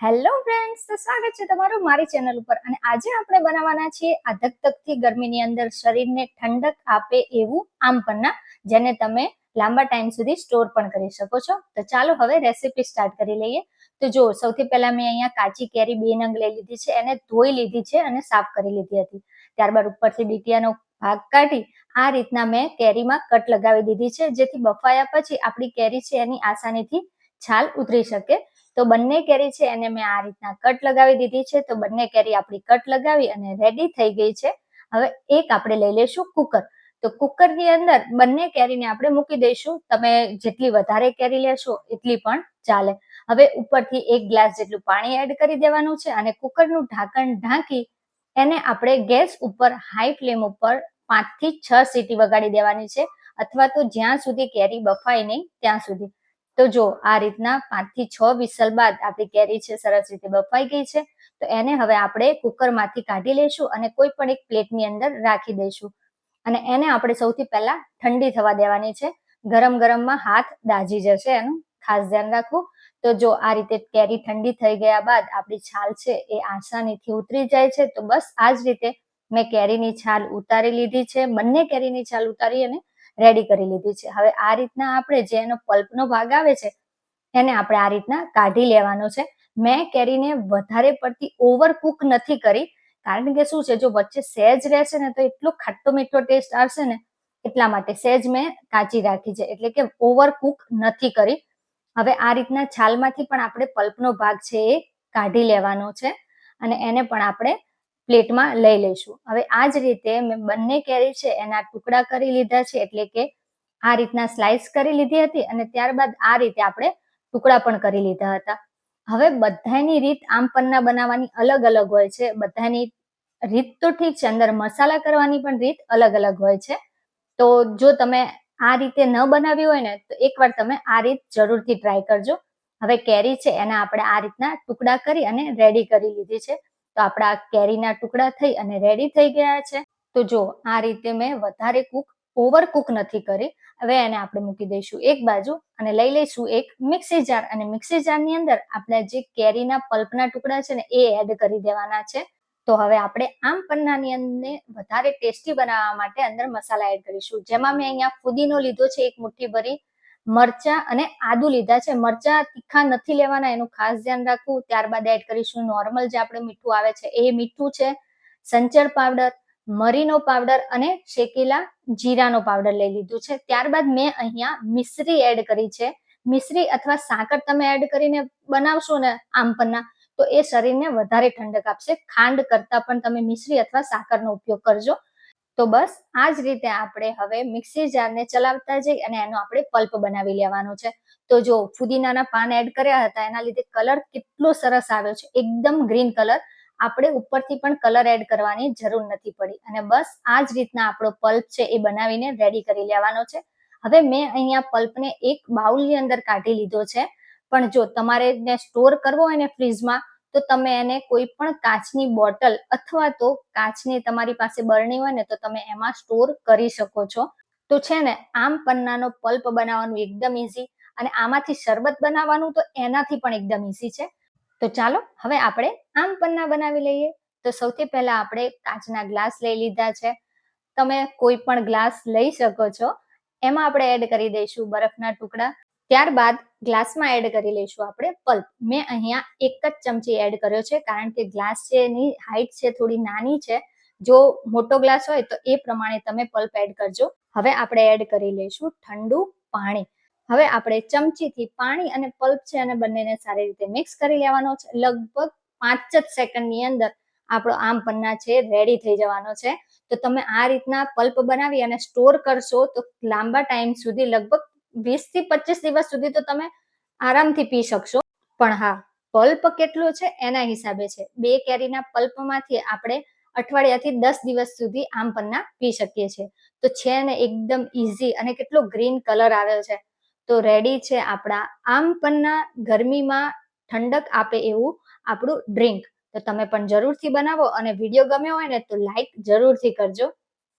Hello friends, તો સ્વાગત છે તમારું મારી ચેનલ ઉપર. અને આજે આપણે બનાવવાના છીએ આ ધકધકતી ગરમીની અંદર શરીરને ઠંડક આપે એવું આમપન્ના, જેને તમે લાંબા ટાઈમ સુધી સ્ટોર પણ કરી શકો છો. તો ચાલો હવે રેસીપી સ્ટાર્ટ કરી લઈએ. તો જો સૌથી પહેલા મેં અહીંયા કાચી કેરી 2 નંગ લઈ લીધી છે, એને ધોઈ લીધી છે અને સાફ કરી લીધી હતી. ત્યારબાદ ઉપરથી ડીટીયાનો ભાગ કાઢી આ રીતના મેં કેરીમાં કટ લગાવી દીધી છે, જેથી બફાયા પછી આપણી કેરી છે એની આસાનીથી છાલ ઉતરી શકે. તો બંને કેરી છે એને મેં આ રીતના કટ લગાવી દીધી છે. તો બંને કેરી આપણી કટ લગાવી અને રેડી થઈ ગઈ છે. હવે એક આપણે લઈ લઈશું કુકર. તો કુકરની અંદર બંને કેરીને આપણે મૂકી દઈશું. તમે જેટલી વધારે કેરી લેશો એટલી પણ ચાલે. હવે ઉપરથી 1 ગ્લાસ જેટલું પાણી એડ કરી દેવાનું છે અને કુકરનું ઢાંકણ ઢાંકી એને આપણે ગેસ ઉપર હાઈ ફ્લેમ ઉપર 5 થી 6 સીટી વગાડી દેવાની છે, અથવા તો જ્યાં સુધી કેરી બફાય નહીં ત્યાં સુધી. તો જો આ રીતના 5 થી 6 વિસલ બાદ આપણી કેરી છે સરસ રીતે બફાઈ ગઈ છે. તો એને હવે આપણે કુકરમાંથી કાઢી લઈશું અને કોઈ પણ એક પ્લેટની અંદર રાખી દઈશું. અને એને આપણે સૌથી પહેલા ઠંડી થવા દેવાની છે. ગરમ ગરમમાં હાથ દાઝી જશે, એનું ખાસ ધ્યાન રાખવું. તો જો આ રીતે કેરી ઠંડી થઈ ગયા બાદ આપણી છાલ છે એ આસાનીથી ઉતરી જાય છે. તો બસ આ જ રીતે મેં કેરીની છાલ ઉતારી લીધી છે. બંને કેરીની છાલ ઉતારી અને રેડી કરી લીધી છે. હવે આ રીતના આપણે જે એનો પલ્પનો ભાગ આવે છે એને આપણે આ રીતના કાઢી લેવાનો છે. મેં કેરીને વધારે પડતી ઓવરકુક નથી કરી, કારણ કે શું છે, જો વચ્ચે સહેજ રહેશે ને તો એટલો ખાટો મીઠો ટેસ્ટ આવશે ને, એટલા માટે સહેજ મેં કાચી રાખી છે, એટલે કે ઓવરકુક નથી કરી. હવે આ રીતના છાલમાંથી પણ આપણે પલ્પનો ભાગ છે એ કાઢી લેવાનો છે અને એને પણ આપણે પ્લેટમાં લઈ લઈશું. હવે આ જ રીતે મેં બંને કેરી છે એના ટુકડા કરી લીધા છે, એટલે કે આ રીતના સ્લાઇસ કરી લીધી હતી અને ત્યારબાદ આ રીતે આપણે ટુકડા પણ કરી લીધા હતા. હવે બધાની રીત આમપન્ના બનાવવાની અલગ અલગ હોય છે. બધાની રીત તો ઠીક છે, અંદર મસાલા કરવાની પણ રીત અલગ અલગ હોય છે. તો જો તમે આ રીતે ન બનાવી હોય ને તો એકવાર તમે આ રીત જરૂરથી ટ્રાય કરજો. હવે કેરી છે એના આપણે આ રીતના ટુકડા કરી અને રેડી કરી લીધી છે. તો આપણા કેરીના ટુકડા થઈ અને રેડી થઈ ગયા છે. તો જો આ રીતે મેં વધારે ઓવરકુક નથી કરી. હવે એને આપણે મૂકી દઈશું એક બાજુ અને લઈ લઈશું એક મિક્સી જાર. અને મિક્સી જારની અંદર આપણે જે કેરીના પલ્પના ટુકડા છે ને એ એડ કરી દેવાના છે. તો હવે આપણે આમપન્નાની અંદર વધારે ટેસ્ટી બનાવવા માટે અંદર મસાલા એડ કરીશું, જેમાં મેં અહીંયા ફુદીનો લીધો છે 1 મુઠ્ઠી ભરી, મરચા અને આદુ લીધા છે. મરચા તીખા નથી લેવાના, એનું ખાસ ધ્યાન રાખવું. ત્યારબાદ એડ કરીશું નોર્મલ જે આપણે મીઠું આવે છે એ મીઠું છે, સંચર પાવડર, મરીનો પાવડર અને શેકેલા જીરાનો પાવડર લઈ લીધું છે. ત્યારબાદ મેં અહીંયા મિશ્રી એડ કરી છે. મિશ્રી અથવા સાકર તમે એડ કરીને બનાવશો ને આમપન્ના, તો એ શરીરને વધારે ઠંડક આપશે. ખાંડ કરતા પણ તમે મિશ્રી અથવા સાકરનો ઉપયોગ કરજો. તો બસ આ જ રીતે આપણે હવે મિક્સી જારને ચલાવતા જઈ અને એનો આપણે પલ્પ બનાવી લેવાનો છે. તો જો ફુદીનાના પાન એડ કર્યા હતા એના લીધે કલર કેટલો સરસ આવ્યો છે, એકદમ ગ્રીન કલર. આપણે ઉપરથી પણ કલર એડ કરવાની જરૂર નથી પડી. અને બસ આ જ રીતના આપણો પલ્પ છે એ બનાવીને રેડી કરી લેવાનો છે. હવે મેં અહીંયા પલ્પને એક બાઉલની અંદર કાઢી લીધો છે. પણ જો તમારે એને સ્ટોર કરવો હોય ને ફ્રીજમાં, તો તમે એને કોઈ પણ કાચની બોટલ અથવા તો કાચની તમારી પાસે બરણી હોય ને તો તમે એમાં સ્ટોર કરી શકો છો. તો છે ને આમપન્નાનો પલ્પ બનાવવાનું એકદમ ઈઝી, અને આમાંથી શરબત બનાવવાનું તો એનાથી પણ એકદમ ઈઝી છે. તો ચાલો હવે આપણે આમપન્ના બનાવી લઈએ. તો સૌથી પહેલા આપણે કાચના ગ્લાસ લઈ લીધા છે. તમે કોઈ પણ ગ્લાસ લઈ શકો છો. એમાં આપણે એડ કરી દઈશું બરફના ટુકડા. ત્યારબાદ ગ્લાસમાં એડ કરી લઈશું આપણે પલ્પ. મેં અહીંયા 1 જ ચમચી એડ કર્યો છે, કારણ કે ગ્લાસ છે એની હાઈટ છે થોડી નાની છે. જો મોટો ગ્લાસ હોય તો એ પ્રમાણે તમે પલ્પ એડ કરજો. હવે આપણે એડ કરી લઈશું ઠંડુ પાણી. હવે આપણે ચમચીથી પાણી અને પલ્પ છે અને બંનેને સારી રીતે મિક્સ કરી લેવાનો છે. લગભગ 5 જ સેકન્ડની અંદર આપણો આમપન્ના છે રેડી થઈ જવાનો છે. તો તમે આ રીતના પલ્પ બનાવી અને સ્ટોર કરશો તો લાંબા ટાઈમ સુધી, લગભગ 20 થી 25 દિવસ સુધી તો તમે આરામથી પી શકશો. પણ હા, પલ્પ કેટલો છે એના હિસાબે છે. 2 કેરીના પલ્પમાંથી આપણે અઠવાડિયાથી 10 દિવસ સુધી આમપન્ના પી શકીએ છીએ. તો છે ને એકદમ ઈઝી, અને કેટલો ગ્રીન કલર આવ્યો છે. તો રેડી છે આપણા આમપન્ના, ગરમીમાં ઠંડક આપે એવું આપણું ડ્રિંક. તો તમે પણ જરૂરથી બનાવો, અને વિડીયો ગમ્યો હોય ને તો લાઈક જરૂરથી કરજો.